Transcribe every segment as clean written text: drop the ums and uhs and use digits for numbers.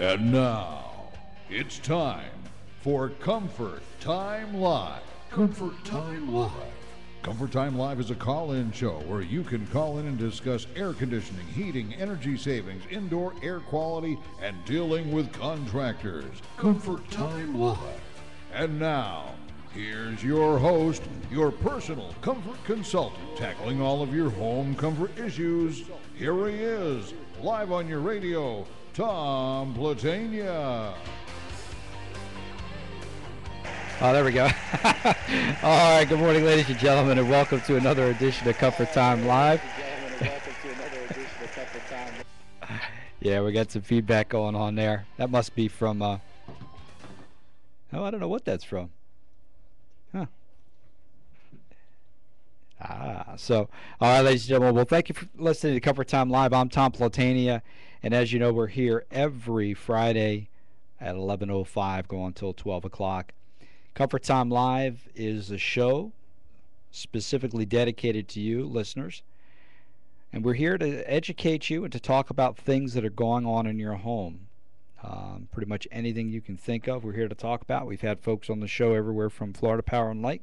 And now, it's time for Comfort Time Live. Comfort Time Live. Comfort Time Live is a call-in show where you can call in and discuss air conditioning, heating, energy savings, indoor air quality, and dealing with contractors. Comfort Time Live. And now, here's your host, your personal comfort consultant, tackling all of your home comfort issues. Here he is, live on your radio, Tom Platania. Oh, there we go. All right, good morning, ladies and gentlemen, and welcome to another edition of Comfort Time Live. Yeah, we got some feedback going on there. That must be from, I don't know what that's from. Huh. All right, ladies and gentlemen, well, thank you for listening to Comfort Time Live. I'm Tom Platania, and as you know, we're here every Friday at 11:05, going until 12 o'clock. Comfort Time Live is a show specifically dedicated to you, listeners, and we're here to educate you and to talk about things that are going on in your home. Pretty much anything you can think of, we're here to talk about. We've had folks on the show everywhere from Florida Power and Light.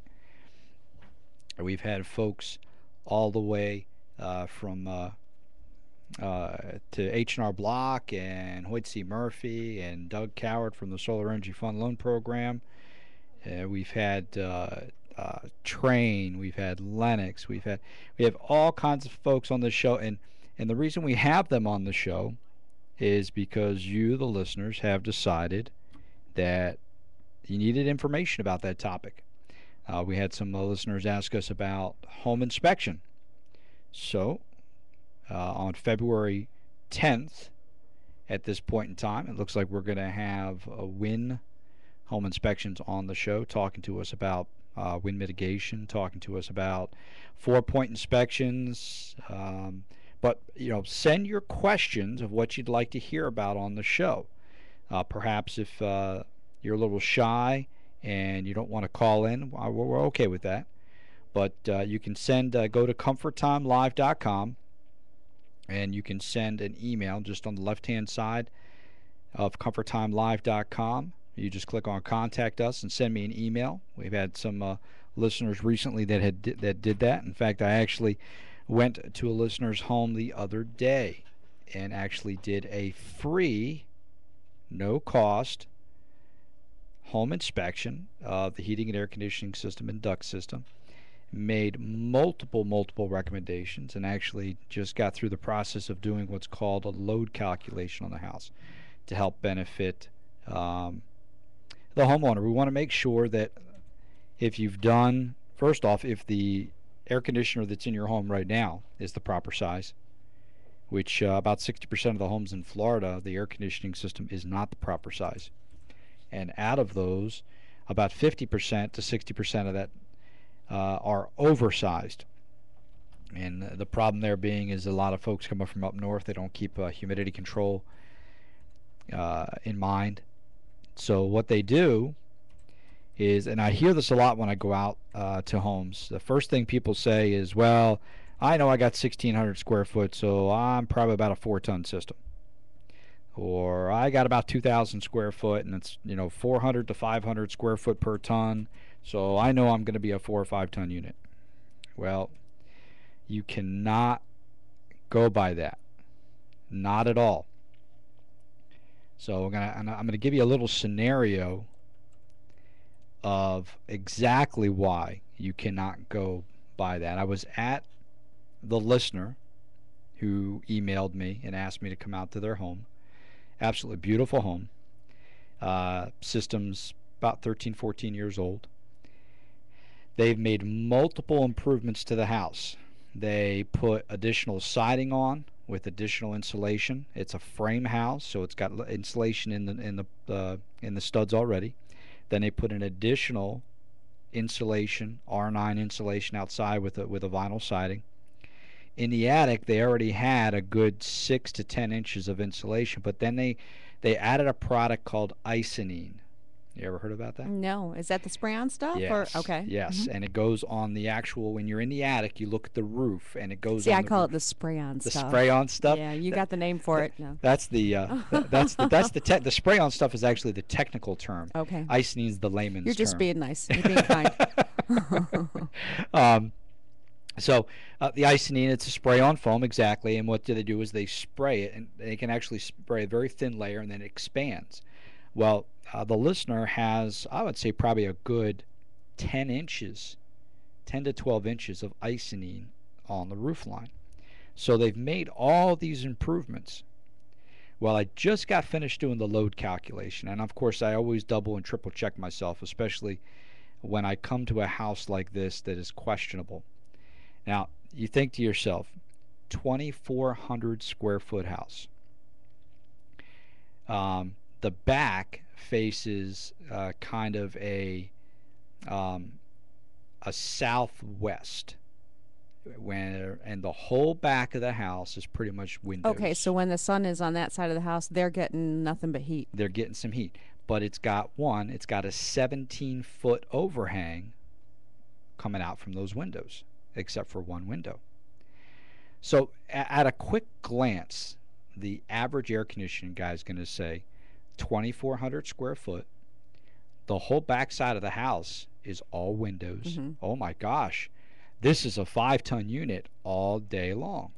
We've had folks all the way from to H&R Block and Hoyt C. Murphy and Doug Coward from the Solar Energy Fund Loan Program. We've had Train, we've had Lennox, we have all kinds of folks on the show, and the reason we have them on the show is because you, the listeners, have decided that you needed information about that topic. We had some listeners ask us about home inspection. So on February 10th, at this point in time, it looks like we're going to have a Win Home Inspections on the show, talking to us about wind mitigation, talking to us about 4-point inspections. But send your questions of what you'd like to hear about on the show. Perhaps if you're a little shy and you don't want to call in, we're okay with that. But you can send, go to comforttimelive.com, and you can send an email just on the left-hand side of comforttimelive.com. You just click on Contact Us and send me an email. We've had some listeners recently that did that. In fact, I actually went to a listener's home the other day and actually did a free, no-cost home inspection of the heating and air conditioning system and duct system. Made multiple recommendations, and actually just got through the process of doing what's called a load calculation on the house to help benefit the homeowner. We want to make sure that if you've done, first off, if the air conditioner that's in your home right now is the proper size, which about 60% of the homes in Florida, the air conditioning system is not the proper size. And out of those, about 50% to 60% of that are oversized. And the problem there being is a lot of folks come up from up north. They don't keep humidity control in mind. So what they do is, and I hear this a lot when I go out to homes, the first thing people say is, well, I know I got 1,600 square foot, so I'm probably about a 4-ton system. Or I got about 2,000 square foot, and it's 400 to 500 square foot per ton, so I know I'm going to be a 4 or 5 ton unit. Well, you cannot go by that. Not at all. So I'm going to give you a little scenario of exactly why you cannot go by that. I was at the listener who emailed me and asked me to come out to their home. Absolutely beautiful home. System's about 13, 14 years old. They've made multiple improvements to the house. They put additional siding on with additional insulation. It's a frame house, so it's got insulation in the studs already. Then they put an additional insulation, R9 insulation outside with a vinyl siding. In the attic, they already had a good 6 to 10 inches of insulation, but then they added a product called Icynene. You ever heard about that? No. Is that the spray-on stuff? Yes. Okay. Yes, and it goes on the actual. When you're in the attic, you look at the roof, and it goes See, on I the call roof. it the spray-on The stuff. spray-on stuff. Yeah, you got the name for it. No. That's the the spray-on stuff is actually the technical term. Okay. Icynine is the layman's You're just term. being nice. You're being kind. So the Icynine, it's a spray-on foam, exactly, and what do they do is they spray it, and they can actually spray a very thin layer, and then it expands. Well, the listener has, I would say, probably a good 10 inches, 10 to 12 inches of Icynine on the roof line. So they've made all these improvements. Well, I just got finished doing the load calculation, and of course I always double and triple check myself, especially when I come to a house like this that is questionable. Now, you think to yourself, 2,400 square foot house. The back faces kind of a southwest, and the whole back of the house is pretty much windows. Okay, so when the sun is on that side of the house, they're getting nothing but heat. They're getting some heat, but it's got a 17-foot overhang coming out from those windows, except for one window. So at a quick glance, the average air conditioning guy is going to say 2,400 square foot. The whole back side of the house is all windows. Oh my gosh, this is a 5-ton unit all day long.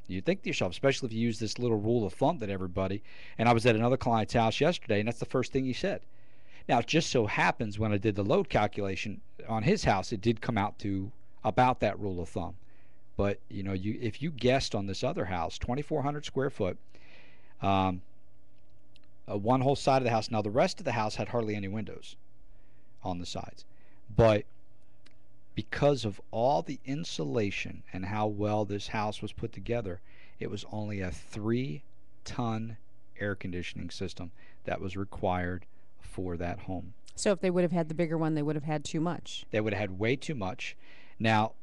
You think to yourself, especially if you use this little rule of thumb that everybody, and I was at another client's house yesterday, and that's the first thing he said. Now, it just so happens when I did the load calculation on his house, it did come out to about that rule of thumb. But, you know, if you guessed on this other house, 2,400 square foot, one whole side of the house. Now, the rest of the house had hardly any windows on the sides. But because of all the insulation and how well this house was put together, it was only a 3-ton air conditioning system that was required for that home. So if they would have had the bigger one, they would have had too much. They would have had way too much. Now,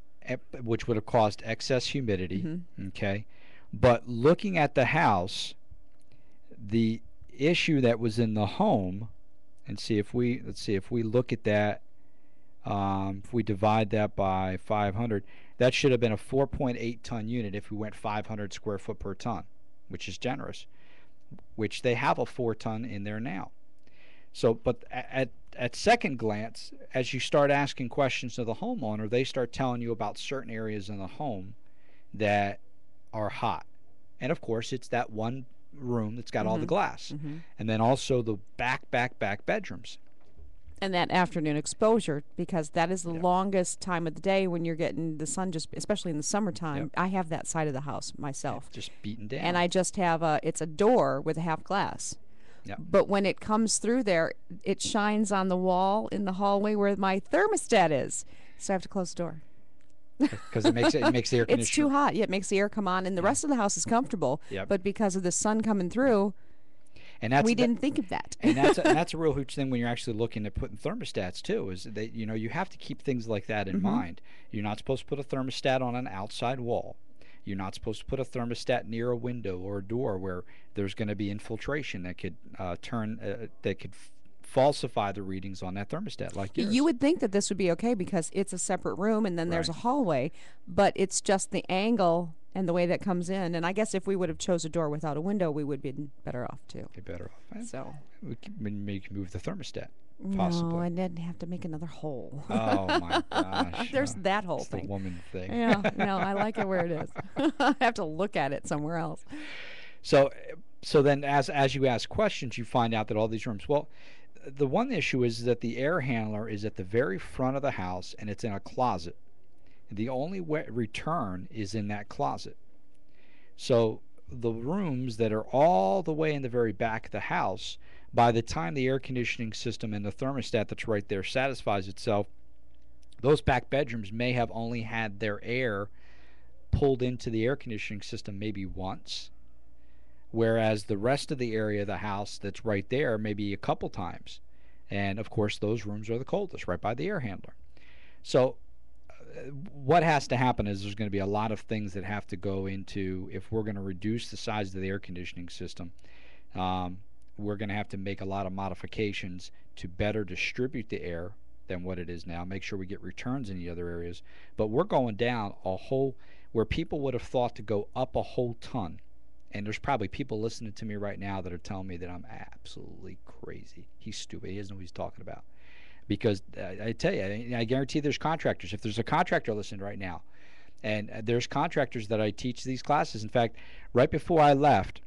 which would have caused excess humidity. Okay. But looking at the house, the issue that was in the home, and let's see if we look at that, if we divide that by 500, that should have been a 4.8-ton unit if we went 500 square foot per ton, which is generous, which they have a 4-ton in there now. So, but at second glance, as you start asking questions to the homeowner, they start telling you about certain areas in the home that are hot. And of course, it's that one room that's got all the glass. And then also the back bedrooms. And that afternoon exposure, because that is the longest time of the day when you're getting the sun, just especially in the summertime. I have that side of the house myself. Just beaten down. And I just have it's a door with a half glass. But when it comes through there, it shines on the wall in the hallway where my thermostat is. So I have to close the door. Because it makes the air conditioner. It's too hot. Yeah, it makes the air come on, and the rest of the house is comfortable. But because of the sun coming through, and we didn't think of that. And that's a real huge thing when you're actually looking at putting thermostats too. Is that you have to keep things like that in mind. You're not supposed to put a thermostat on an outside wall. You're not supposed to put a thermostat near a window or a door where there's going to be infiltration that could falsify the readings on that thermostat like yours. You would think that this would be okay because it's a separate room and then there's a hallway, but it's just the angle and the way that comes in. And I guess if we would have chose a door without a window, we would be better off too. Be better off. So we can move the thermostat. Possibly. No, I didn't have to make another hole. Oh my gosh! There's that whole it's thing. The woman thing. Yeah, no, I like it where it is. I have to look at it somewhere else. So then, as you ask questions, you find out that all these rooms. Well, the one issue is that the air handler is at the very front of the house, and it's in a closet. The only return is in that closet. So the rooms that are all the way in the very back of the house, by the time the air conditioning system and the thermostat that's right there satisfies itself, those back bedrooms may have only had their air pulled into the air conditioning system maybe once, whereas the rest of the area of the house that's right there maybe a couple times. And of course those rooms are the coldest, right by the air handler. So what has to happen is there's going to be a lot of things that have to go into, if we're going to reduce the size of the air conditioning system, we're going to have to make a lot of modifications to better distribute the air than what it is now, make sure we get returns in the other areas. But we're going down a whole, where people would have thought to go up a whole ton. And there's probably people listening to me right now that are telling me that I'm absolutely crazy. He's stupid. He doesn't know what he's talking about. Because I tell you, I guarantee there's contractors. If there's a contractor listening right now, and there's contractors that I teach these classes. In fact, right before I left,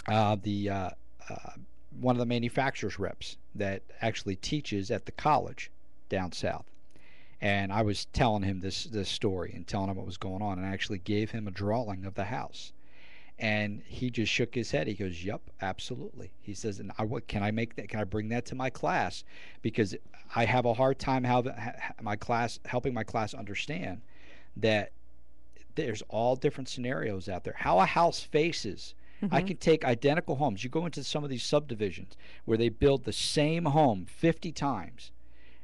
one of the manufacturers reps that actually teaches at the college down south, and I was telling him this story and telling him what was going on, and I actually gave him a drawing of the house, and he just shook his head. He goes, "Yep, absolutely." He says, "And what can I make that? Can I bring that to my class? Because I have a hard time helping my class understand that there's all different scenarios out there. How a house faces." I can take identical homes. You go into some of these subdivisions where they build the same home 50 times,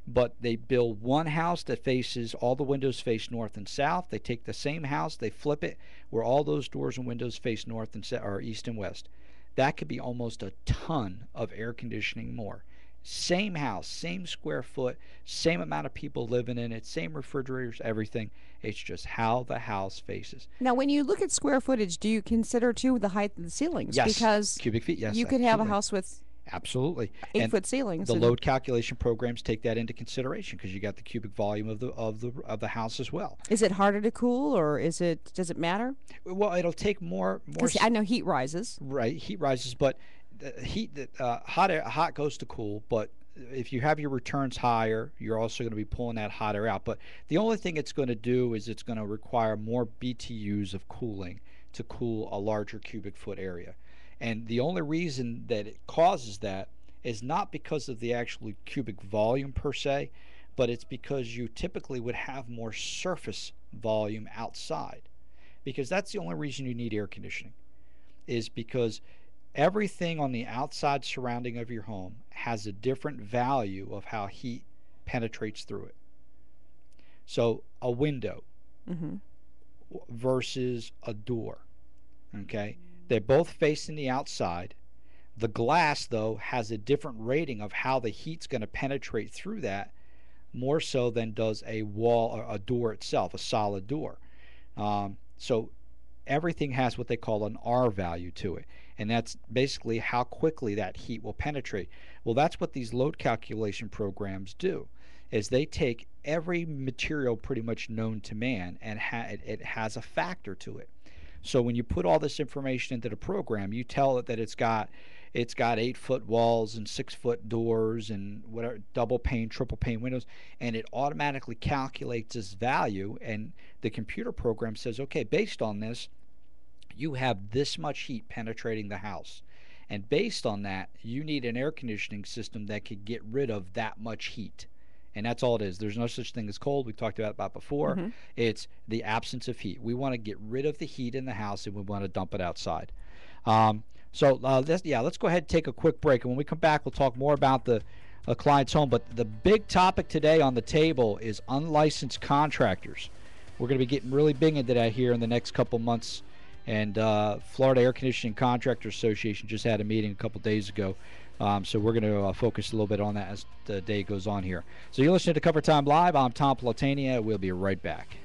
but they build one house that faces, all the windows face north and south. They take the same house, they flip it where all those doors and windows face north and or east and west. That could be almost a ton of air conditioning more. Same house, same square foot, same amount of people living in it, same refrigerators, everything. It's just how the house faces. Now, when you look at square footage, do you consider too the height of the ceilings? Yes. Because cubic feet. Yes. you could have a absolutely. house with Absolutely. 8-foot ceilings. The load calculation programs take that into consideration because you got the cubic volume of the house as well. Is it harder to cool, or does it matter? Well, it'll take more. Because I know heat rises. Right, heat rises, but hot goes to cool. But if you have your returns higher, you're also going to be pulling that hot air out. But the only thing it's going to do is it's going to require more BTUs of cooling to cool a larger cubic foot area. And the only reason that it causes that is not because of the actual cubic volume per se, but it's because you typically would have more surface volume outside. Because that's the only reason you need air conditioning, is because everything on the outside surrounding of your home has a different value of how heat penetrates through it. So a window versus a door, okay? They're both facing the outside. The glass, though, has a different rating of how the heat's going to penetrate through that, more so than does a wall or a door itself, a solid door. So everything has what they call an R value to it, and that's basically how quickly that heat will penetrate. Well, that's what these load calculation programs do, is they take every material pretty much known to man, and it has a factor to it. So when you put all this information into the program, you tell it that it's got 8-foot walls and 6-foot doors and whatever, double pane, triple pane windows, and it automatically calculates this value, and the computer program says, okay, based on this, you have this much heat penetrating the house. And based on that, you need an air conditioning system that could get rid of that much heat. And that's all it is. There's no such thing as cold. We've talked about before. It's the absence of heat. We want to get rid of the heat in the house, and we want to dump it outside. Let's go ahead and take a quick break. And when we come back, we'll talk more about the client's home. But the big topic today on the table is unlicensed contractors. We're going to be getting really big into that here in the next couple months. And Florida Air Conditioning Contractors Association just had a meeting a couple days ago. So we're going to focus a little bit on that as the day goes on here. So you're listening to Cover Time Live. I'm Tom Platania. We'll be right back.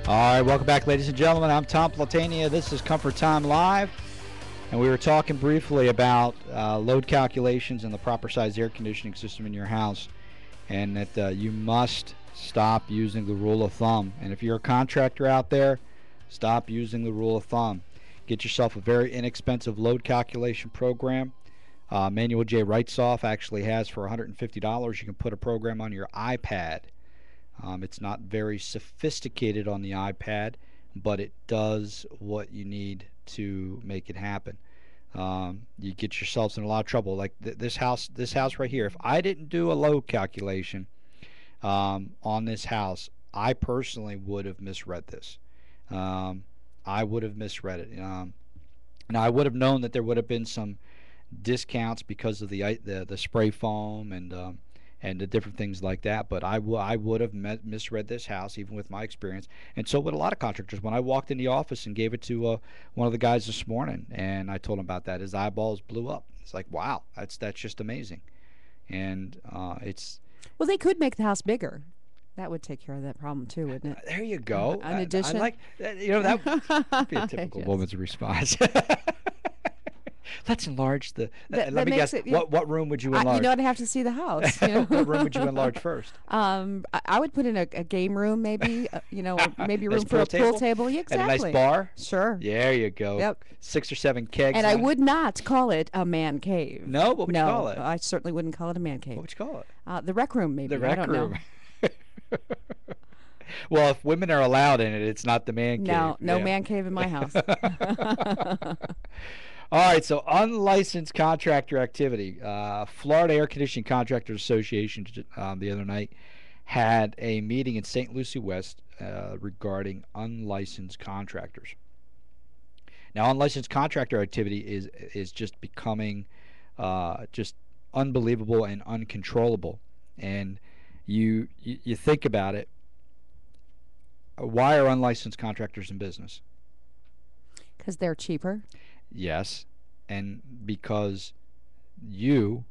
All right, welcome back, ladies and gentlemen. I'm Tom Platania. This is Comfort Time Live, and we were talking briefly about load calculations and the proper size air conditioning system in your house, and that you must stop using the rule of thumb. And if you're a contractor out there, stop using the rule of thumb. Get yourself a very inexpensive load calculation program. Manuel J. Wrightsoff actually has for $150. You can put a program on your iPad. It's not very sophisticated on the iPad, but it does what you need to make it happen. You get yourselves in a lot of trouble. Like this house right here. If I didn't do a load calculation on this house, I personally would have misread this. I would have misread it. Now I would have known that there would have been some discounts because of the spray foam and the different things like that, but I would have misread this house even with my experience, and so would a lot of contractors. When I walked in the office and gave it to one of the guys this morning, and I told him about that, his eyeballs blew up. It's like, wow, that's just amazing. And it's Well, they could make the house bigger. That would take care of that problem too, wouldn't it? there you go. An addition. I like that, that would be a typical Yes. woman's response. Let's enlarge the. That let me makes guess. it- What room would you enlarge? You know, I'd have to see the house. You know? What room would you enlarge first? I would put in a game room, maybe. Or maybe Nice room for a pool table. Yeah, And a exactly. nice bar. Sure. There you go. Yep. 6 or 7 kegs. And I on it. would not call it a man cave. No, what would you no, call it? I certainly wouldn't call it a man cave. What would you call it? The rec room, maybe. The I rec don't room. know. Well, if women are allowed in it, it's not the man cave. No Yeah. man cave in my house. All right, so unlicensed contractor activity. Florida Air Conditioning Contractors Association the other night had a meeting in St. Lucie West regarding unlicensed contractors. Now, unlicensed contractor activity is just becoming just unbelievable and uncontrollable. And you think about it. Why are unlicensed contractors in business? Because they're cheaper. Yes, and because you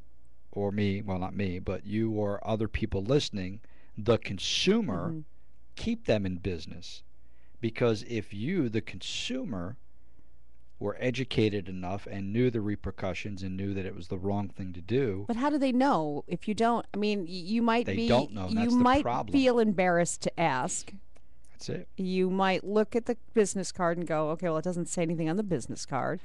or me, well, not me, but you or other people listening, the consumer, Mhm. keep them in business. Because if you, the consumer, were educated enough and knew the repercussions and knew that it was the wrong thing to do, But how do they know if you don't? I mean, you might They be. don't know, and You that's the might problem. feel embarrassed to ask. that's it. You might look at the business card and go, okay, well, it doesn't say anything on the business card.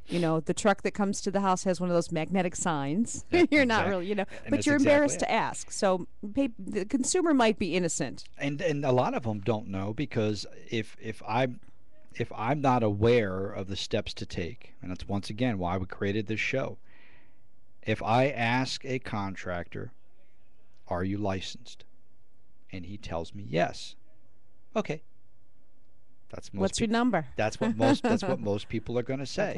You know, the truck that comes to the house has one of those magnetic signs. Yeah, You're not exact- really, and but that's you're exactly embarrassed it. to ask. So the consumer might be innocent. And a lot of them don't know, because if I'm not aware of the steps to take, and that's once again why we created this show. If I ask a contractor, "Are you licensed?" and he tells me yes, okay. That's most What's your number? That's what most people are going to say.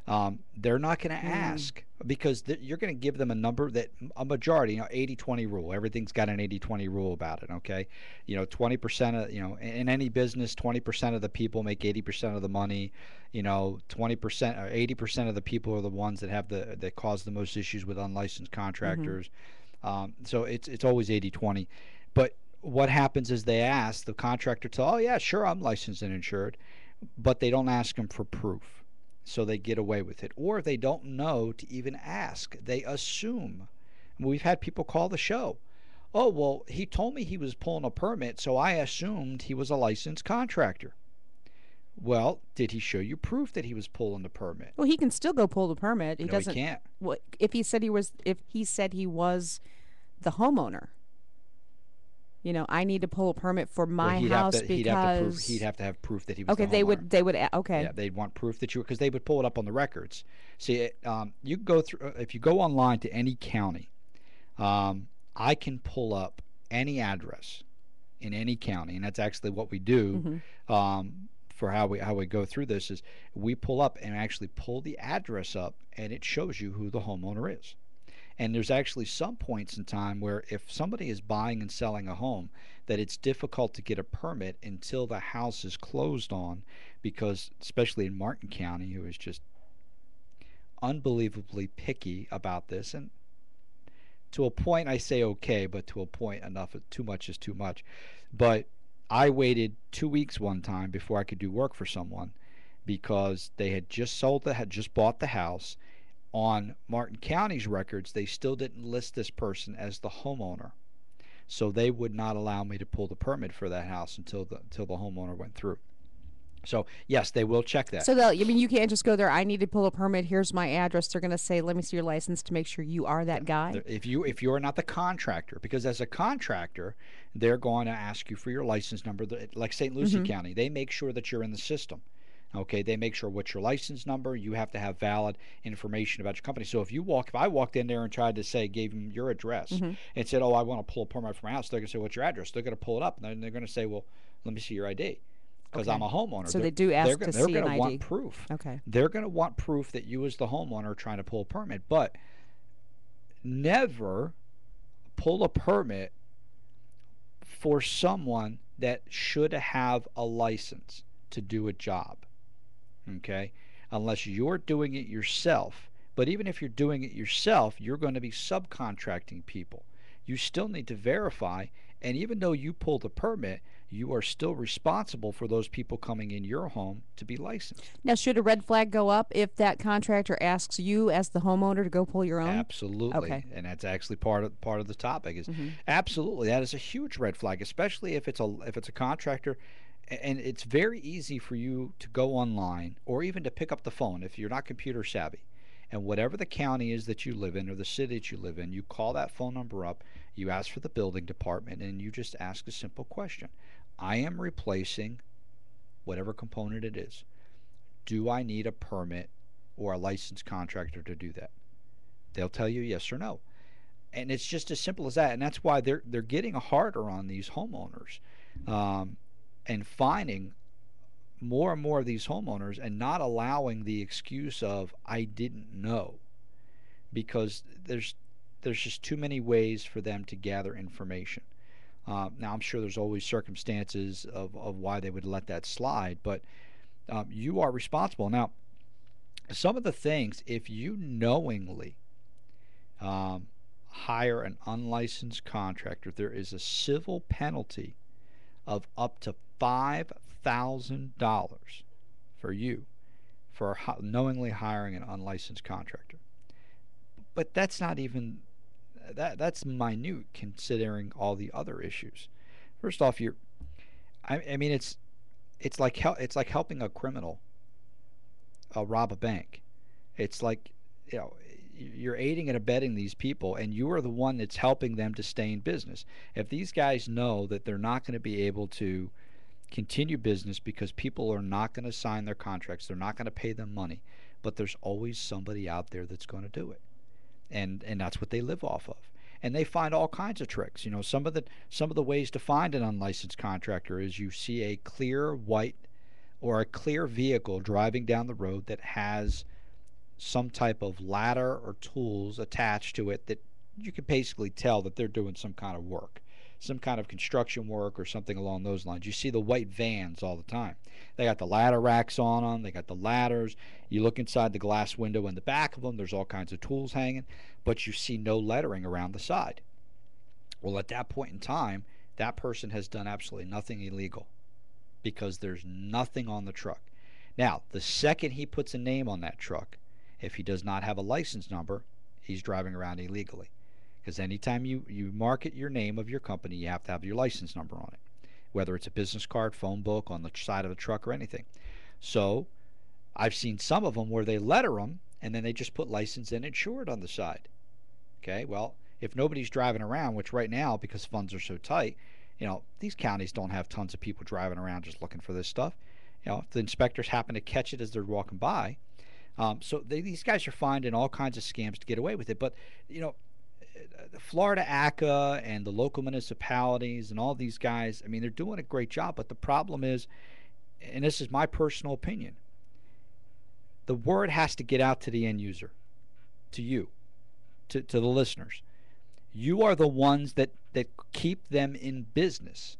Okay. They're not going to ask, because you're going to give them a number that a majority, 80-20 rule. Everything's got an 80-20 rule about it, okay? 20% of, in any business, 20% of the people make 80% of the money. 20% or 80% of the people are the ones that have that cause the most issues with unlicensed contractors. So it's always 80-20. But what happens is they ask the contractor to, oh yeah, sure, I'm licensed and insured, but they don't ask them for proof. So they get away with it, or they don't know to even ask. They assume. We've had people call the show. Oh, well, he told me he was pulling a permit, so I assumed he was a licensed contractor. Well, did he show you proof that he was pulling the permit? Well, he can still go pull the permit. He No, doesn't. he can't. What if he said he was? If he said he was the homeowner. I need to pull a permit for my Well, house he'd have to have proof that he was Okay, the they homeowner. would. They would. Okay. Yeah, they'd want proof that because they would pull it up on the records. See, you go through, if you go online to any county, I can pull up any address in any county, and that's actually what we do. For how we go through this is we pull up and actually pull the address up, and it shows you who the homeowner is. And there's actually some points in time where if somebody is buying and selling a home, that it's difficult to get a permit until the house is closed on, because especially in Martin County, who is just unbelievably picky about this, and to a point I say okay, but to a point enough, too much is too much. But I waited 2 weeks one time before I could do work for someone because they had just had just bought the house. On Martin County's records, they still didn't list this person as the homeowner. So they would not allow me to pull the permit for that house until the homeowner went through. So yes, they will check that. So you can't just go there. I need to pull a permit. Here's my address. They're going to say, "Let me see your license to make sure you are that guy." If you're not the contractor, because as a contractor, they're going to ask you for your license number. Like St. Lucie County, they make sure that you're in the system. Okay, they make sure what's your license number. You have to have valid information about your company. So if I walked in there and tried to gave them your address and said, "Oh, I want to pull a permit from my house," they're going to say, "What's your address?" They're going to pull it up, and then they're going to say, "Well, let me see your ID." Because I'm a homeowner. So they do ask to see an ID. They're going to want proof. Okay. They're going to want proof that you as the homeowner are trying to pull a permit. But never pull a permit for someone that should have a license to do a job. Okay? Unless you're doing it yourself. But even if you're doing it yourself, you're going to be subcontracting people. You still need to verify, and even though you pull the permit, you are still responsible for those people coming in your home to be licensed. Now, should a red flag go up if that contractor asks you as the homeowner to go pull your own? Absolutely. Okay. And that's actually part of the topic is absolutely, that is a huge red flag, especially if it's a contractor. And it's very easy for you to go online or even to pick up the phone if you're not computer savvy. And whatever the county is that you live in or the city that you live in, you call that phone number up, you ask for the building department, and you just ask a simple question. I am replacing whatever component it is. Do I need a permit or a licensed contractor to do that? They'll tell you yes or no. And it's just as simple as that. And that's why they're getting harder on these homeowners and finding more and more of these homeowners and not allowing the excuse of I didn't know, because there's just too many ways for them to gather information. Now I'm sure there's always circumstances of why they would let that slide, but you are responsible. Now, some of the things, if you knowingly hire an unlicensed contractor, there is a civil penalty of up to $5,000 for you for knowingly hiring an unlicensed contractor. But that's not even that's minute considering all the other issues. First off, I mean it's like helping a criminal rob a bank. It's like, you know, you're aiding and abetting these people, and you are the one that's helping them to stay in business. If these guys know that they're not going to be able to continue business because people are not going to sign their contracts, they're not going to pay them money, but there's always somebody out there that's going to do it, and that's what they live off of. And they find all kinds of tricks. You know, some of the ways to find an unlicensed contractor is you see a clear white or a clear vehicle driving down the road that has some type of ladder or tools attached to it that you can basically tell that they're doing some kind of work, some kind of construction work or something along those lines. You see the white vans all the time. They got the ladder racks on them. They got the ladders. You look inside the glass window in the back of them. There's all kinds of tools hanging, but you see no lettering around the side. Well, at that point in time, that person has done absolutely nothing illegal because there's nothing on the truck. Now, the second he puts a name on that truck, if he does not have a license number, he's driving around illegally. Because anytime you market your name of your company, you have to have your license number on it, whether it's a business card, phone book, on the side of the truck, or anything. So I've seen some of them where they letter them and then they just put license and insured on the side. Okay, well, if nobody's driving around, which right now, because funds are so tight, you know, these counties don't have tons of people driving around just looking for this stuff. You know, if the inspectors happen to catch it as they're walking by. So these guys are finding all kinds of scams to get away with it. But, you know, the Florida ACA and the local municipalities and all these guys, I mean, they're doing a great job. But the problem is, and this is my personal opinion, the word has to get out to the end user, to you, to the listeners. You are the ones that keep them in business.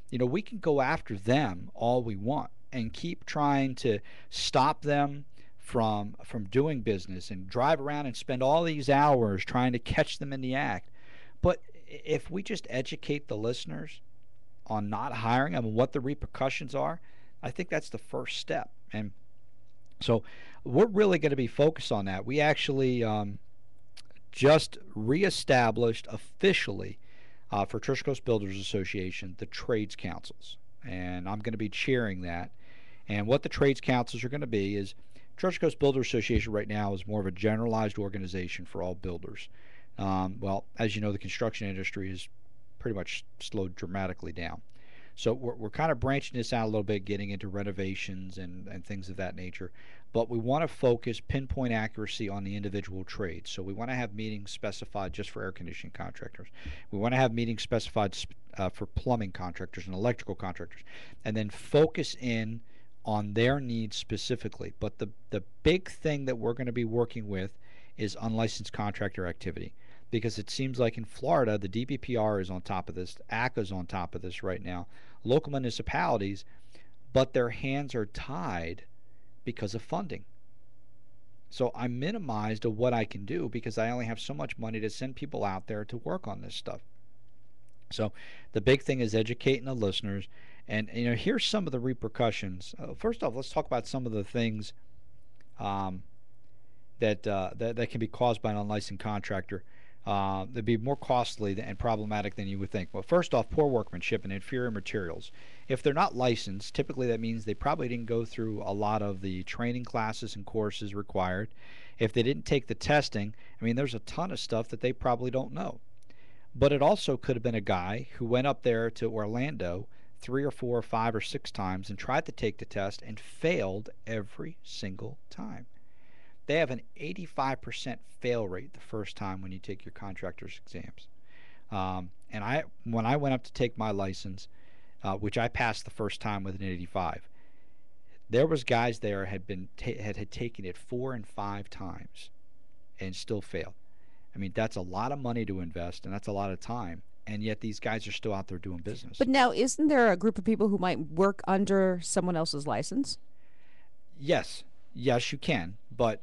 You know, we can go after them all we want and keep trying to stop them from doing business and drive around and spend all these hours trying to catch them in the act. But if we just educate the listeners on not hiring them and what the repercussions are, I think that's the first step. And so we're really going to be focused on that. We actually just reestablished officially for Treasure Coast Builders Association the trades councils, and I'm going to be chairing that. And what the trades councils are going to be is Treasure Coast Builders Association right now is more of a generalized organization for all builders. Well, as you know, the construction industry is pretty much slowed dramatically down. So we're kind of branching this out a little bit, getting into renovations and things of that nature. But we want to focus pinpoint accuracy on the individual trades. So we want to have meetings specified just for air conditioning contractors. We want to have meetings specified for plumbing contractors and electrical contractors. And then focus in on their needs specifically. But the big thing that we're going to be working with is unlicensed contractor activity. Because it seems like in Florida, the DBPR is on top of this, ACA is on top of this right now, local municipalities, but their hands are tied because of funding. So I'm minimized of what I can do because I only have so much money to send people out there to work on this stuff. So the big thing is educating the listeners. And here's some of the repercussions. First off, let's talk about some of the things that can be caused by an unlicensed contractor. That'd be more costly and problematic than you would think. Well, first off, poor workmanship and inferior materials. If they're not licensed, typically that means they probably didn't go through a lot of the training classes and courses required. If they didn't take the testing, I mean, there's a ton of stuff that they probably don't know. But it also could have been a guy who went up there to Orlando 3 or 4 or 5 or 6 times and tried to take the test and failed every single time. They have an 85% fail rate the first time when you take your contractor's exams. And when I went up to take my license, which I passed the first time with an 85, there was guys there had taken it 4 and 5 times and still failed. I mean, that's a lot of money to invest, and that's a lot of time. And yet these guys are still out there doing business. But now, isn't there a group of people who might work under someone else's license? Yes, you can. But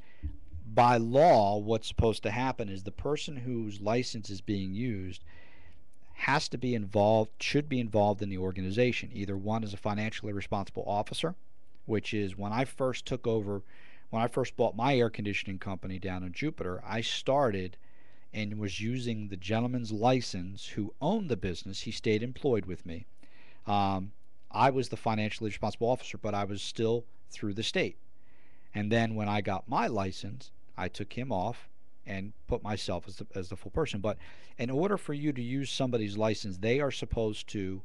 by law, what's supposed to happen is the person whose license is being used has to be involved, should be involved in the organization. Either one is a financially responsible officer, which is when I first bought my air conditioning company down in Jupiter, I started and was using the gentleman's license who owned the business. He stayed employed with me. I was the financially responsible officer, but I was still through the state. And then when I got my license, I took him off and put myself as the full person. But in order for you to use somebody's license, they are supposed to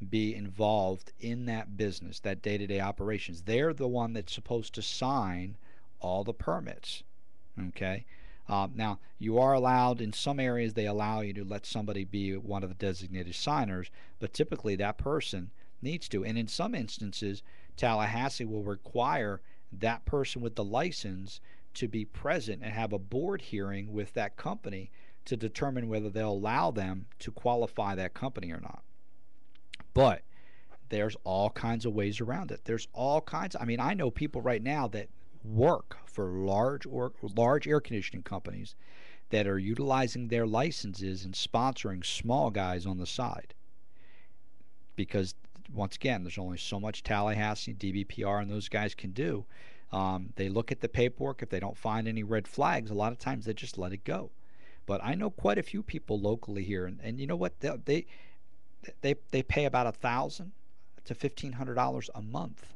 be involved in that business, that day-to-day operations. They're the one that's supposed to sign all the permits. Okay? Now, you are allowed, in some areas they allow you to let somebody be one of the designated signers, but typically that person needs to. And in some instances, Tallahassee will require that person with the license to be present and have a board hearing with that company to determine whether they'll allow them to qualify that company or not. But there's all kinds of ways around it. There's all kinds. I mean, I know people right now that work for large air conditioning companies that are utilizing their licenses and sponsoring small guys on the side. Because once again, there's only so much Tallahassee, DBPR, and those guys can do. They look at the paperwork. If they don't find any red flags, a lot of times they just let it go. But I know quite a few people locally here, and you know what? They pay about $1,000 to $1,500 a month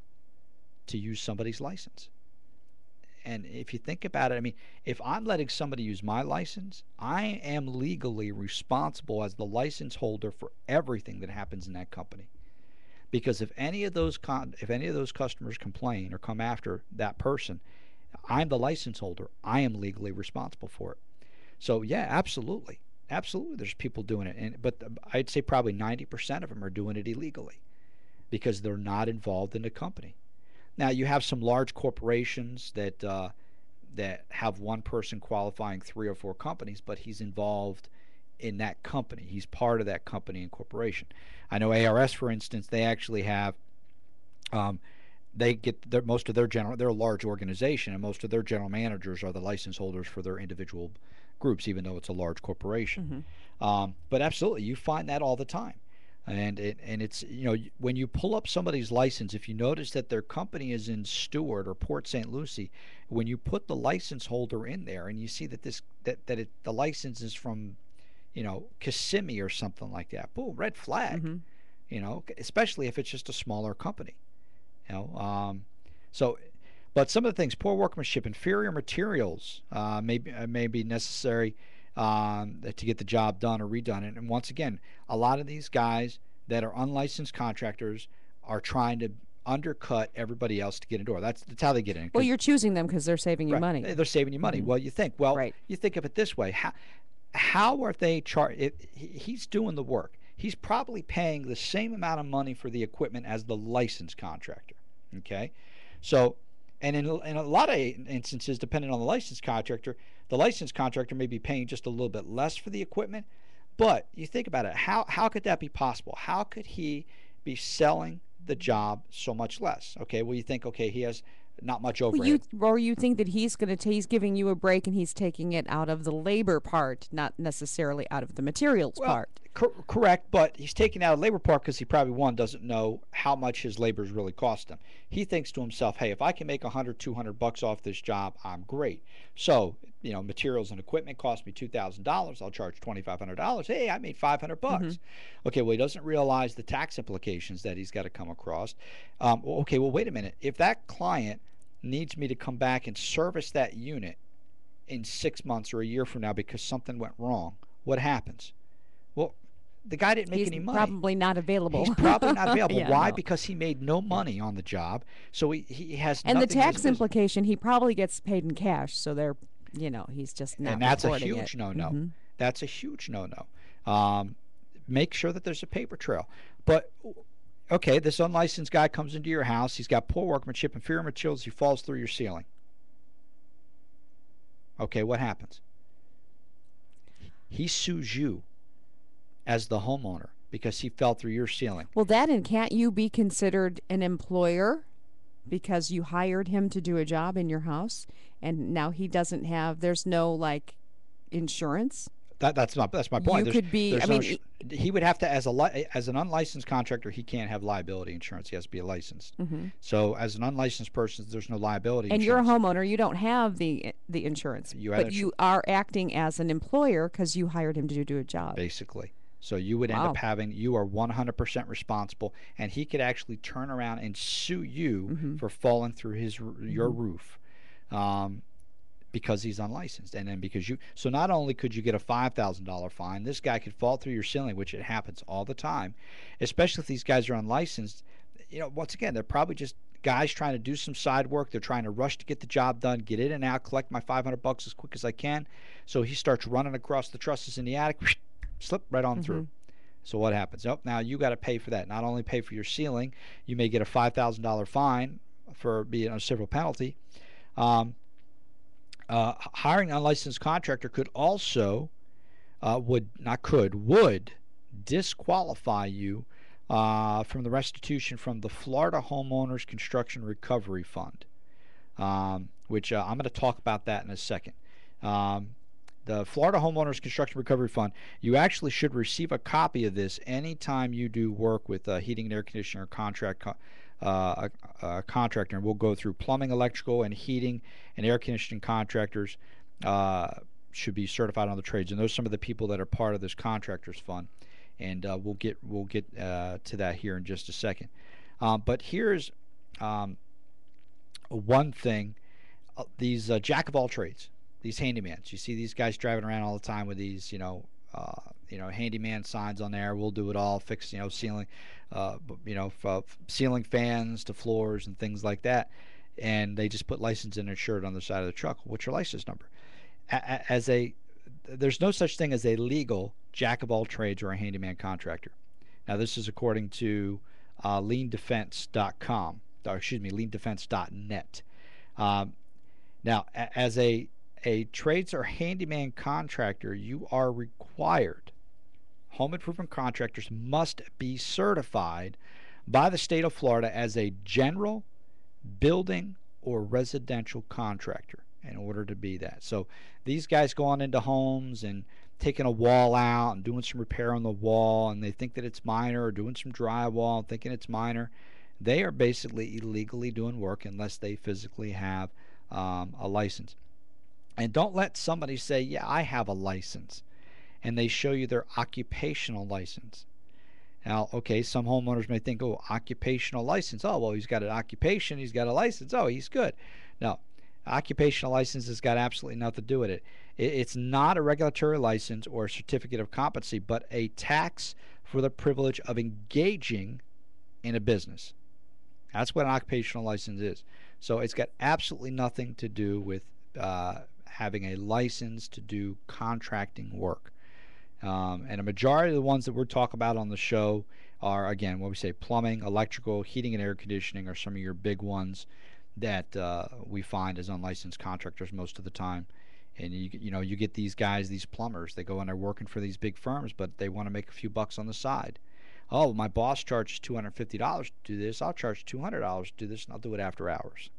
to use somebody's license. And if you think about it, I mean, if I'm letting somebody use my license, I am legally responsible as the license holder for everything that happens in that company. Because if any of those customers complain or come after that person, I'm the license holder. I am legally responsible for it. So yeah, absolutely, there's people doing it, but I'd say probably 90% of them are doing it illegally because they're not involved in the company. Now you have some large corporations that have one person qualifying 3 or 4 companies, but he's involved in that company. He's part of that company and corporation. I know ARS, for instance, they actually have they get most of their they're a large organization, and most of their general managers are the license holders for their individual groups, even though it's a large corporation. But absolutely, you find that all the time. And it's, when you pull up somebody's license, if you notice that their company is in Stewart or Port St. Lucie, when you put the license holder in there and you see that the license is from, Kissimmee or something like that, boom, red flag. Especially if it's just a smaller company. So, but some of the things: poor workmanship, inferior materials may be necessary to get the job done or redone. And once again, a lot of these guys that are unlicensed contractors are trying to undercut everybody else to get in door. That's how they get in. Well, you're choosing them because they're saving you right, money. They're saving you money. Well, you think of it this way: how are they charged? He's doing the work. He's probably paying the same amount of money for the equipment as the licensed contractor. Okay, so, and in a lot of instances, depending on the licensed contractor may be paying just a little bit less for the equipment. But you think about it, how could that be possible? How could he be selling the job so much less? Okay, well, you think, okay, he has not much overhead. Or you think that he's giving you a break and he's taking it out of the labor part, not necessarily out of the materials part. Correct, but he's taking out a labor part because he probably, doesn't know how much his labor is really cost him. He thinks to himself, hey, if I can make $100, $200 off this job, I'm great. So, materials and equipment cost me $2,000. I'll charge $2,500. Hey, I made $500. Okay, well, he doesn't realize the tax implications that he's got to come across. Okay, well, wait a minute. If that client needs me to come back and service that unit in 6 months or a year from now because something went wrong, what happens? Well, the guy didn't make any money. He's probably not available. He's probably not available. Why? No. Because he made no money on the job, so he has nothing. And the tax implication, he probably gets paid in cash, so they're, he's just not. And that's a huge it. No-no. That's a huge no-no. Make sure that there's a paper trail. But okay, this unlicensed guy comes into your house. He's got poor workmanship, inferior materials. He falls through your ceiling. Okay, what happens? He sues you as the homeowner because he fell through your ceiling. Well, and can't you be considered an employer because you hired him to do a job in your house and now he doesn't have, there's no insurance? That's my point. You could be, he would have to, as an unlicensed contractor, he can't have liability insurance. He has to be licensed. So as an unlicensed person, there's no liability and insurance. You're a homeowner, you don't have the insurance, but you are acting as an employer because you hired him to do a job. Basically. So you would end up you are 100% responsible, and he could actually turn around and sue you for falling through your roof because he's unlicensed. And then so not only could you get a $5,000 fine, this guy could fall through your ceiling, which it happens all the time, especially if these guys are unlicensed. Once again, they're probably just guys trying to do some side work. They're trying to rush to get the job done, get in and out, collect my $500 as quick as I can. So he starts running across the trusses in the attic, slip right on through. So what happens? Now you got to pay for that. Not only pay for your ceiling, you may get a $5,000 fine for being a civil penalty. Hiring an unlicensed contractor could also would disqualify you from the restitution from the Florida Homeowners Construction Recovery Fund, which I'm going to talk about that in a second. The Florida Homeowners Construction Recovery Fund, you actually should receive a copy of this anytime you do work with a heating and air conditioner contractor. And we'll go through plumbing, electrical, and heating and air conditioning contractors should be certified on the trades. And those are some of the people that are part of this contractors fund. And we'll get to that here in just a second. But here's one thing: these jack of all trades. These handymans, you see these guys driving around all the time with these, handyman signs on there. We'll do it all, fix, ceiling, ceiling fans to floors and things like that. And they just put license and insured on the side of the truck. What's your license number? There's no such thing as a legal jack of all trades or a handyman contractor. Now, this is according to liendefense.com, or excuse me, liendefense.net. Now, as a trades or handyman contractor, you are required. Home improvement contractors must be certified by the state of Florida as a general building or residential contractor in order to be that. So these guys go on into homes and taking a wall out and doing some repair on the wall, and they think that it's minor, or doing some drywall and thinking it's minor, they are basically illegally doing work unless they physically have a license. And don't let somebody say, yeah, I have a license, and they show you their occupational license. Now, okay, some homeowners may think, oh, occupational license. Oh, well, he's got an occupation, he's got a license. Oh, he's good. No, occupational license has got absolutely nothing to do with it. It's not a regulatory license or a certificate of competency, but a tax for the privilege of engaging in a business. That's what an occupational license is. So it's got absolutely nothing to do with having a license to do contracting work. And a majority of the ones that we're talking about on the show are, again, what we say, plumbing, electrical, heating and air conditioning are some of your big ones that we find as unlicensed contractors most of the time. And you get these guys, these plumbers, they go in there working for these big firms, but they want to make a few bucks on the side. Oh, my boss charges $250 to do this. I'll charge $200 to do this, and I'll do it after hours.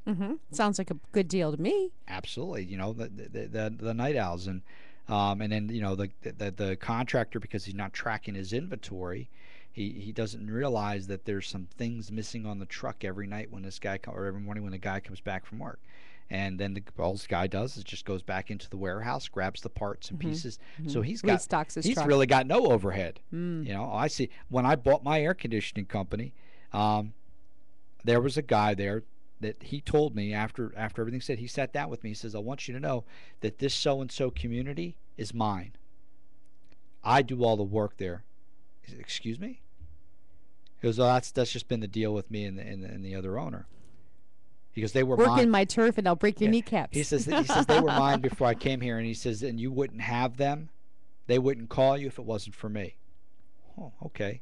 Mm-hmm. Sounds like a good deal to me. Absolutely. The night owls, and then the contractor, because he's not tracking his inventory, he doesn't realize that there's some things missing on the truck every night when this guy or every morning when the guy comes back from work. And then all this guy does is just goes back into the warehouse, grabs the parts and pieces. So he's truck. Really got no overhead. I see. When I bought my air conditioning company, there was a guy there that he told me after everything said, he sat down with me. He says, I want you to know that this so-and-so community is mine. I do all the work there. He said, excuse me? He goes, oh, that's just been the deal with me and the other owner. He goes, they were working mine. my turf and I'll break your kneecaps. He says they were mine before I came here, and he says, and you wouldn't have them. They wouldn't call you if it wasn't for me. Oh, okay.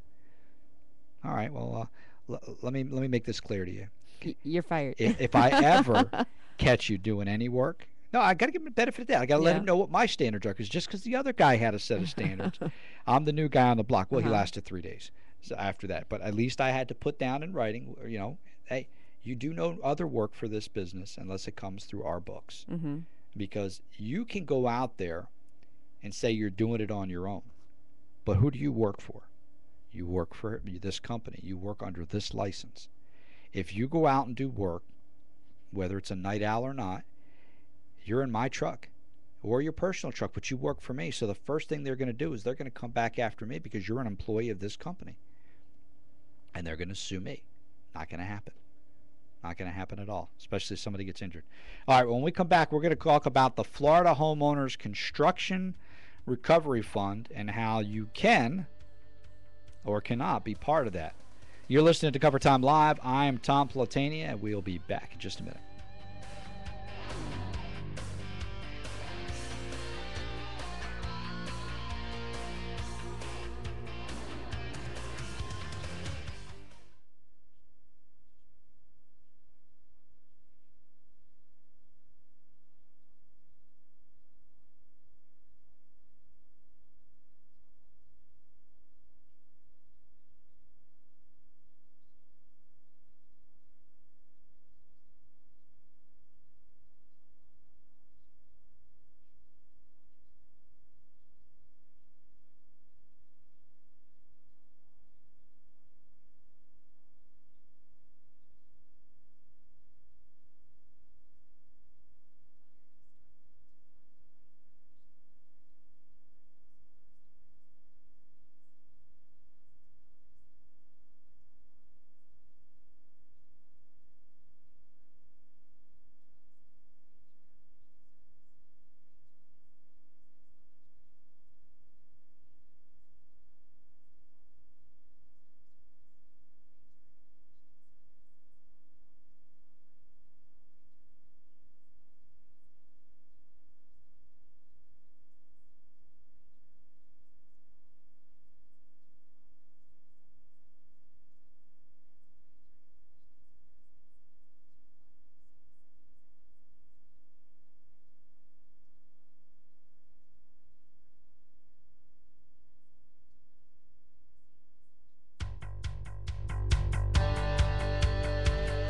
All right. Well, let me make this clear to you. You're fired. If I ever catch you doing any work, no, I got to give him the benefit of that. I got to let him know what my standards are, because just because the other guy had a set of standards, I'm the new guy on the block. Well, he lasted 3 days after that, but at least I had to put down in writing, hey, you do no other work for this business unless it comes through our books. Because you can go out there and say you're doing it on your own, but who do you work for? You work for this company. You work under this license. If you go out and do work, whether it's a night owl or not, you're in my truck or your personal truck, but you work for me. So the first thing they're going to do is they're going to come back after me because you're an employee of this company. And they're going to sue me. Not going to happen. Not going to happen at all, especially if somebody gets injured. All right, when we come back, we're going to talk about the Florida Homeowners Construction Recovery Fund and how you can or cannot be part of that. You're listening to Cover Time Live. I'm Tom Platania, and we'll be back in just a minute.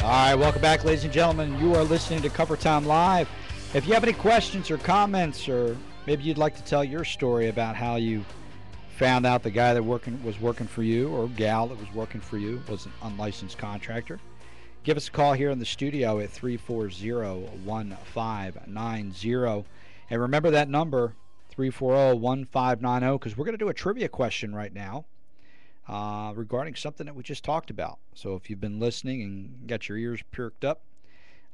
All right, welcome back, ladies and gentlemen. You are listening to Cover Time Live. If you have any questions or comments or maybe you'd like to tell your story about how you found out the guy that was working for you, or gal that was working for you, was an unlicensed contractor. Give us a call here in the studio at 340-1590. And remember that number, 340-1590, because we're going to do a trivia question right now regarding something that we just talked about. So if you've been listening and got your ears perked up,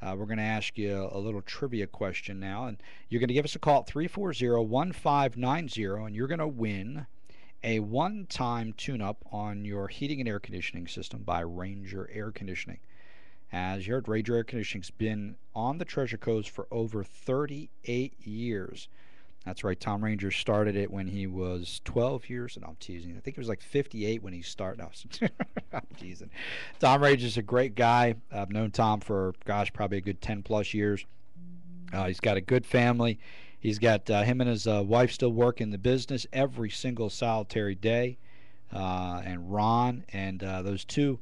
we're going to ask you a little trivia question now. And you're going to give us a call at 340-1590, and you're going to win a one-time tune-up on your heating and air conditioning system by Ranger Air Conditioning. As you heard, Ranger Air Conditioning's been on the Treasure Coast for over 38 years. That's right, Tom Ranger started it when he was 12 years, and I'm teasing. I think he was like 58 when he started. No, I'm teasing. Tom Ranger's a great guy. I've known Tom for, gosh, probably a good 10-plus years. He's got a good family. He's got him and his wife still work in the business every single solitary day. And Ron and those two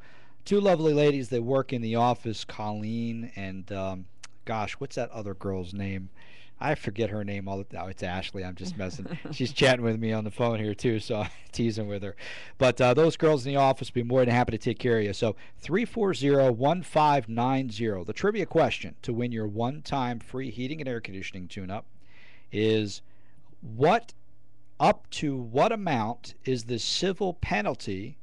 lovely ladies that work in the office, Colleen and, gosh, what's that other girl's name? I forget her name all the time. Oh, it's Ashley. I'm just messing. She's chatting with me on the phone here, too, so I'm teasing with her. But those girls in the office will be more than happy to take care of you. So 340-1590. The trivia question to win your one-time free heating and air conditioning tune-up is, up to what amount is the civil penalty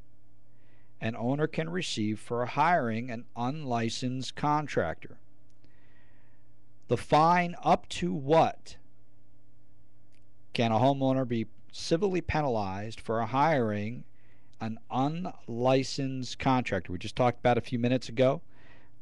an owner can receive for hiring an unlicensed contractor? The fine, up to what can a homeowner be civilly penalized for hiring an unlicensed contractor? We just talked about a few minutes ago.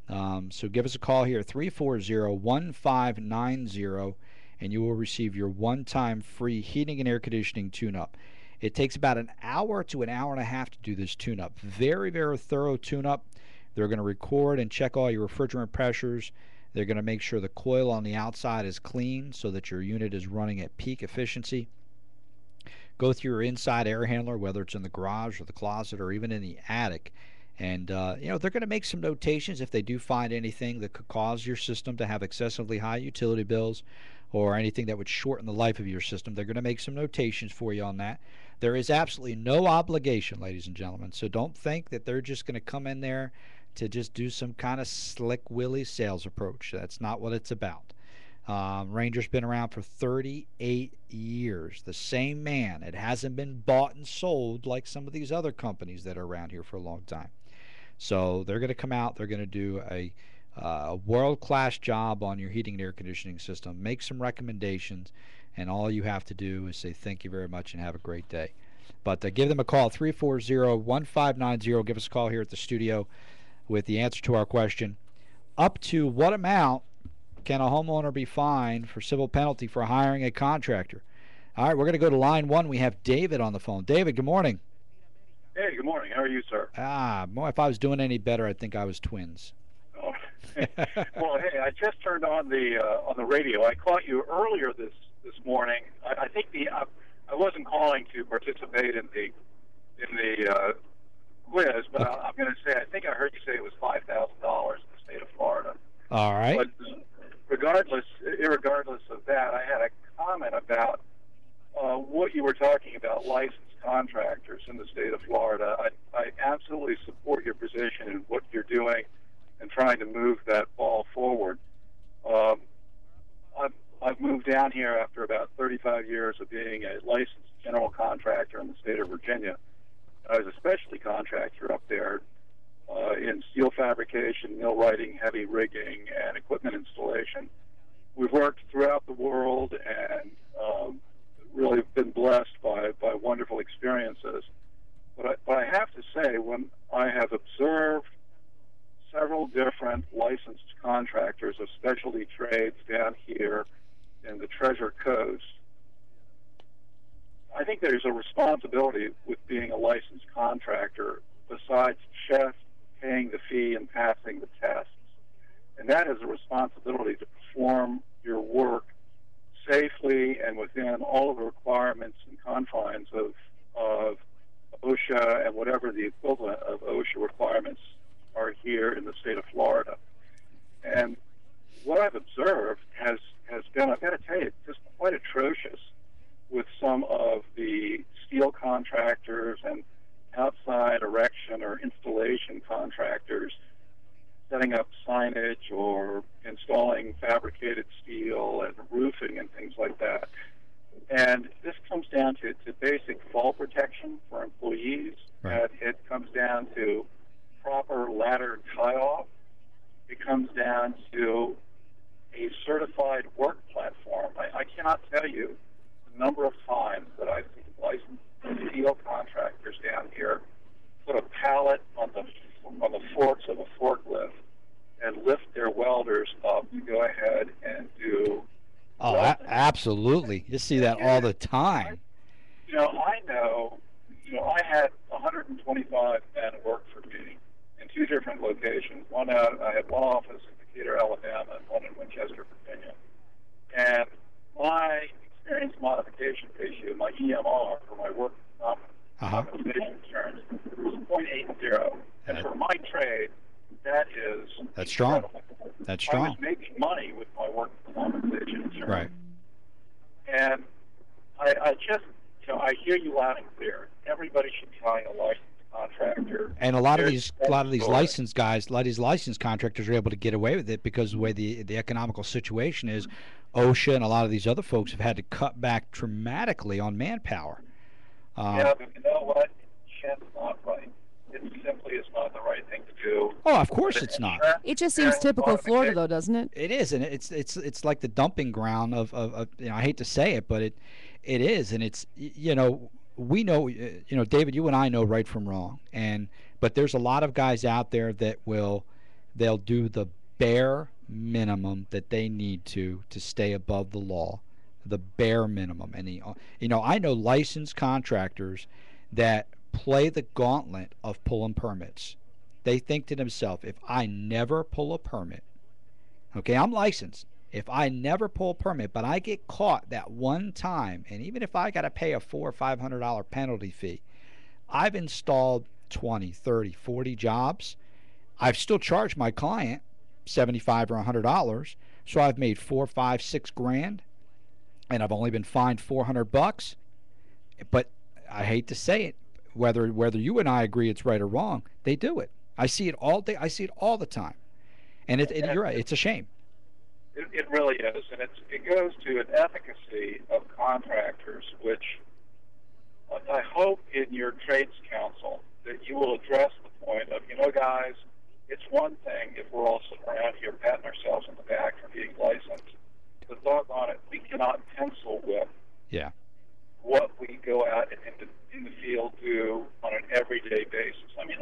So give us a call here, 340-1590, and you will receive your one-time free heating and air conditioning tune-up. It takes about an hour to an hour and a half to do this tune-up. Very, very thorough tune-up. They're going to record and check all your refrigerant pressures. They're going to make sure the coil on the outside is clean so that your unit is running at peak efficiency. Go through your inside air handler, whether it's in the garage or the closet or even in the attic. And, they're going to make some notations if they do find anything that could cause your system to have excessively high utility bills or anything that would shorten the life of your system. They're going to make some notations for you on that. There is absolutely no obligation, ladies and gentlemen. So don't think that they're just going to come in there to just do some kind of slick willy sales approach. That's not what it's about. Ranger's been around for 38 years. The same man. It hasn't been bought and sold like some of these other companies that are around here for a long time. So they're going to come out. They're going to do a world-class job on your heating and air conditioning system, make some recommendations, and all you have to do is say thank you very much and have a great day. But give them a call, 340-1590. Give us a call here at the studio with the answer to our question. Up to what amount can a homeowner be fined for civil penalty for hiring a contractor? All right, we're going to go to line one. We have David on the phone. David, good morning. Hey, good morning. How are you, sir? Boy, if I was doing any better, I'd think I was twins. Oh. Well, hey, I just turned on the radio. I caught you earlier this morning. I think I wasn't calling to participate in the quiz, but I'm going to say I think I heard you say it was $5,000 in the state of Florida. All right. But irregardless of that, I had a comment about what you were talking about, licensed contractors in the state of Florida. I absolutely support your position in what you're doing and trying to move that ball forward. I've moved down here after about 35 years of being a licensed general contractor in the state of Virginia. I was a specialty contractor up there in steel fabrication, millwrighting, heavy rigging, and equipment installation. We've worked throughout the world and really been blessed by wonderful experiences. But I have to say, when I have observed several different licensed contractors of specialty trades down here in the Treasure Coast, I think there's a responsibility with being a licensed contractor besides just paying the fee and passing the tests. And that is a responsibility to perform your work safely and within all of the requirements and confines of OSHA and whatever the equivalent of OSHA requirements are here in the state of Florida. And what I've observed has been, I've got to tell you, just quite atrocious. contractors and outside erection or installation contractors setting up signage or installing fabricated steel and roofing and things like that. And this comes down to basic fall protection for employees. Right. It comes down to proper ladder tie-off. It comes down to a certified work platform. I cannot tell you the number of times that I've seen licensed steel contractors down here put a pallet on the forks of a forklift and lift their welders up to go ahead and do. Oh, absolutely. You see that all the time. I had 125 men work for me in two different locations. I had one office in Decatur, Alabama, and one in Winchester, Virginia. And my experience modification ratio, my EMR for my work compensation insurance, was 0.80. And for my trade, that's strong. Incredible. That's strong. I was making money with my work compensation insurance. Right. And I just, I hear you loud and clear. Everybody should be hiring a licensed contractor. And a lot of these licensed guys, a lot of these licensed contractors are able to get away with it because the way the economical situation is, OSHA and a lot of these other folks have had to cut back dramatically on manpower. Yeah, but you know what? That's not right. It simply is not the right thing to do. Oh, of course it's not. It just seems typical Florida, though, doesn't it? It is, and it's like the dumping ground of I hate to say it, but it is, and it's we know, David, you and I know right from wrong, but there's a lot of guys out there that they'll do the bare minimum that they need to stay above the law, the bare minimum. And I know licensed contractors that play the gauntlet of pulling permits. They think to themselves, if I never pull a permit, okay, I'm licensed. If I never pull a permit, but I get caught that one time, and even if I got to pay a $400 or $500 penalty fee, I've installed 20, 30, 40 jobs. I've still charged my client $75 or $100, so I've made $4, $5, $6 grand, and I've only been fined $400. But I hate to say it, whether you and I agree it's right or wrong, they do it. I see it all day. I see it all the time, and you're right. It's a shame. It really is, and it goes to an efficacy of contractors, which I hope in your trades council that you will address the point of, guys, it's one thing if we're all sitting around here patting ourselves on the back for being licensed, but doggone it, we cannot pencil whip what we go out in the field do on an everyday basis. I mean,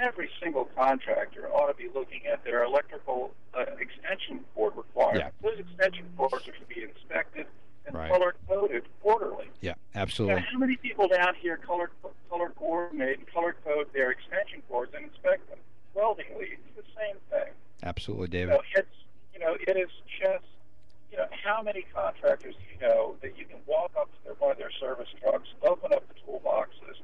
every single contractor ought to be looking at their electrical extension cord requirements. Yeah. Those extension cords are to be inspected and color-coded quarterly. Yeah, absolutely. How many people down here color coordinate and color code their extension cords and inspect them? Welding leads, the same thing. Absolutely, David. It is just, how many contractors do you know that you can walk up to one of their service trucks, open up the toolboxes,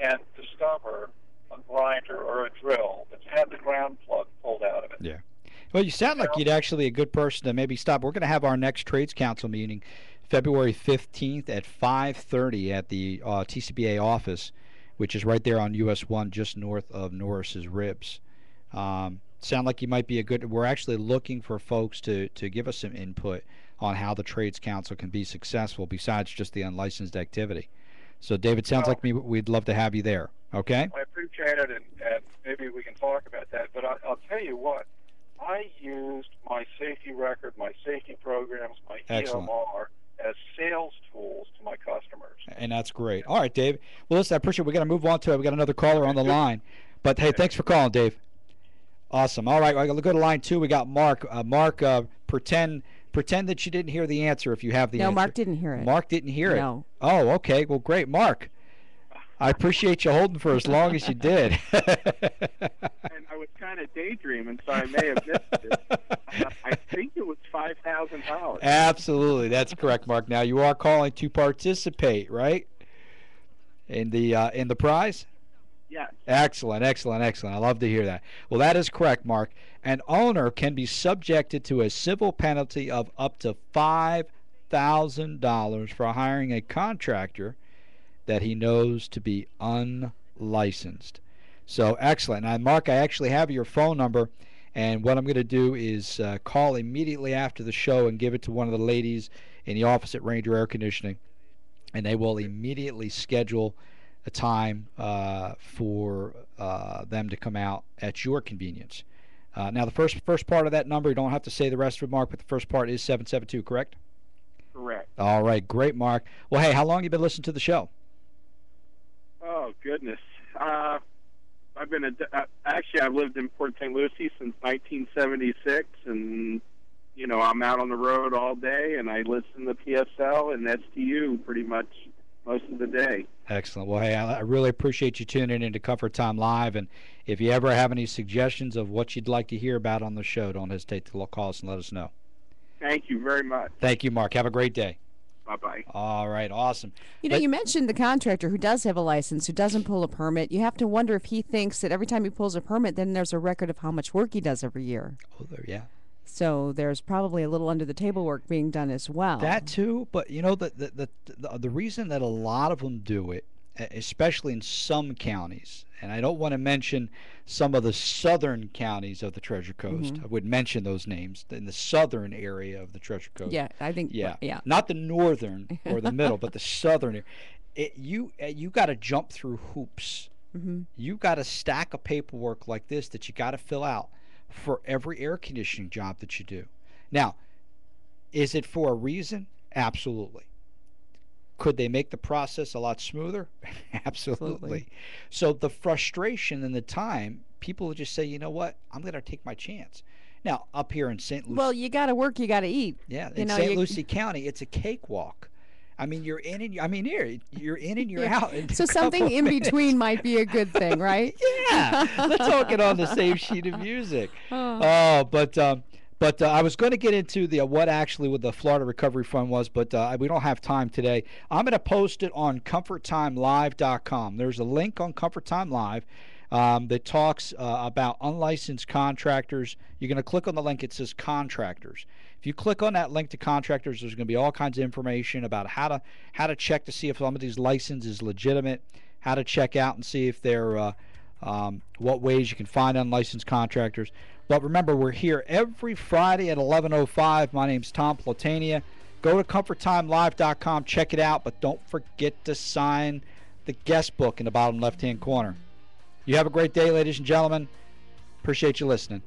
and discover a grinder or a drill that's had the ground plug pulled out of it? Yeah. Well, you sound like you'd actually a good person to maybe stop. We're going to have our next Trades Council meeting February 15th at 5:30 at the TCBA office, which is right there on US 1 just north of Norris's Ribs. Sound like you might be we're actually looking for folks to give us some input on how the Trades Council can be successful besides just the unlicensed activity. So, David, sounds like we'd love to have you there. Okay? I appreciate it, and maybe we can talk about that. But I'll tell you what, I used my safety record, my safety programs, my EMR as sales tools to my customers. And that's great. All right, Dave. Well, listen, I appreciate it. We're going to move on to it. We got another caller on the line. But, hey, thanks for calling, Dave. Awesome. All right, I'm going to go to line 2. We got Mark. Mark, pretend that you didn't hear the answer if you have the answer. No, Mark didn't hear it. Mark didn't hear it. No. Oh, okay. Well, great. Mark, I appreciate you holding for as long as you did. And I was kind of daydreaming, so I may have missed it. I think it was $5,000. Absolutely. That's correct, Mark. Now, you are calling to participate, right? In the prize? Yes. Excellent. I love to hear that. Well, that is correct, Mark. An owner can be subjected to a civil penalty of up to $5,000 for hiring a contractor that he knows to be unlicensed. So excellent. Now, Mark, I actually have your phone number, and what I'm going to do is call immediately after the show and give it to one of the ladies in the office at Ranger Air Conditioning, and they will immediately schedule a time for them to come out at your convenience. Now, the first part of that number, you don't have to say the rest of it, Mark, but the first part is 772, correct? Correct. All right, great, Mark. Well, hey, how long have you been listening to the show? Oh, goodness. I've been actually, I've lived in Port St. Lucie since 1976, and I'm out on the road all day, and I listen to PSL and STU pretty much most of the day. Excellent. Well, hey, I really appreciate you tuning in to Comfort Time Live, and if you ever have any suggestions of what you'd like to hear about on the show, don't hesitate to call us and let us know. Thank you very much. Thank you, Mark. Have a great day. Bye-bye. All right, awesome. You mentioned the contractor who does have a license, who doesn't pull a permit. You have to wonder if he thinks that every time he pulls a permit, then there's a record of how much work he does every year. Oh, there, yeah. So there's probably a little under-the-table work being done as well. That too, but the reason that a lot of them do it, especially in some counties, and I don't want to mention some of the southern counties of the Treasure Coast. I would mention those names in the southern area of the Treasure Coast. Yeah, I think. Yeah, yeah. Not the northern or the middle, but the southern area. You got to jump through hoops. You got a stack of paperwork like this that you got to fill out for every air conditioning job that you do. Now, is it for a reason? Absolutely. Could they make the process a lot smoother? Absolutely. So the frustration and the time, people will just say, you know what, I'm going to take my chance. Now, up here in St. Lucie. Well, you got to work, you got to eat. Yeah, in St. Lucie County, it's a cakewalk. I mean, you're in and you're in and you're out. So something in between might be a good thing, right? Yeah, let's all get on the same sheet of music. But I was going to get into the what actually what the Florida Recovery Fund was, but we don't have time today. I'm going to post it on ComfortTimeLive.com. There's a link on Comfort Time Live that talks about unlicensed contractors. You're going to click on the link. It says contractors. If you click on that link to contractors, there's going to be all kinds of information about how to check to see if somebody's license is legitimate, how to check out and see if they're what ways you can find unlicensed contractors. But remember, we're here every Friday at 11:05. My name's Tom Platania. Go to ComfortTimeLive.com, check it out, but don't forget to sign the guest book in the bottom left-hand corner. You have a great day, ladies and gentlemen. Appreciate you listening.